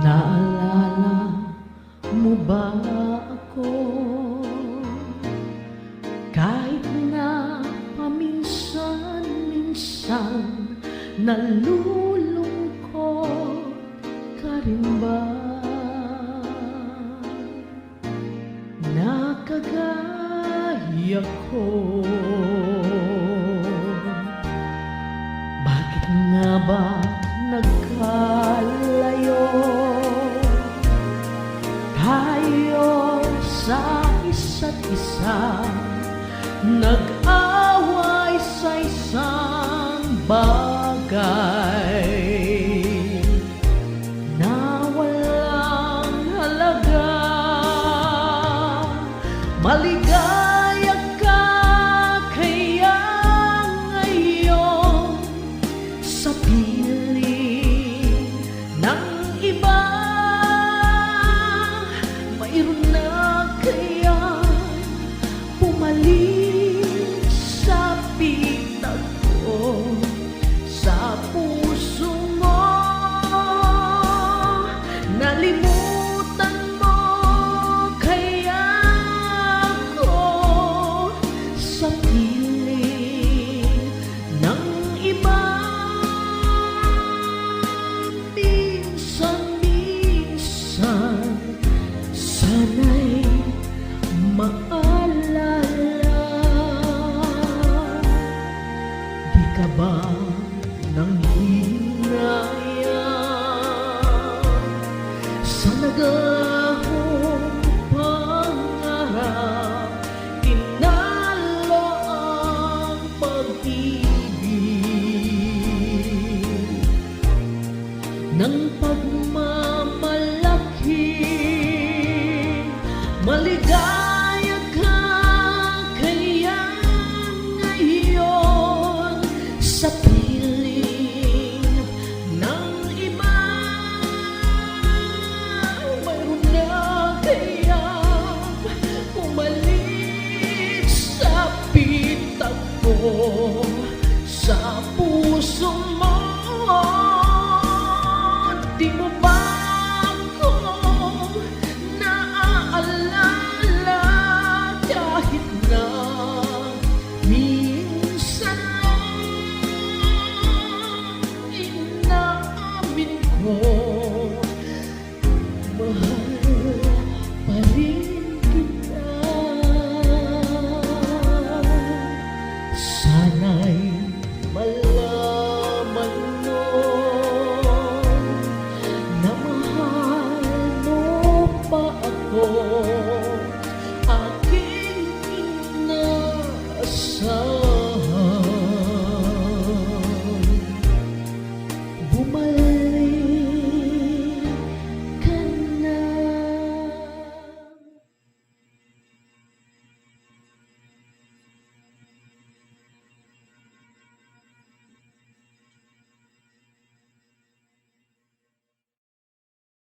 Naalala mo ba ako? Kahit na paminsan-minsan nalulungkot ka rin ba? Nakagaya ko, bakit nga ba nagkalayo tayo sa isa't isa, nag-away sa isang bagay na walang halaga? Maligaya ka kaya ngayon sa piling ng iba? Mayroon na kaya pumalit sa pitag ko, sa puso mo? Nalimutan mo kaya ako sa piling ng iba? Minsan-minsan sana'y maalala, di ka ba nanghinayang sa nagahong pangarap? Tinalo ang pag-ibig ng pagmamalaki. Maligaya ka kaya ngayon sa piling ng iba? Mayroon na kaya pumalit sa pitag ko, sa puso mo? Di mo ba ako naaalala kahit na minsan lang? Inaamin ko, mahal pa rin kita. Sana'y malaman mo na mahal mo pa ako, aking inasal.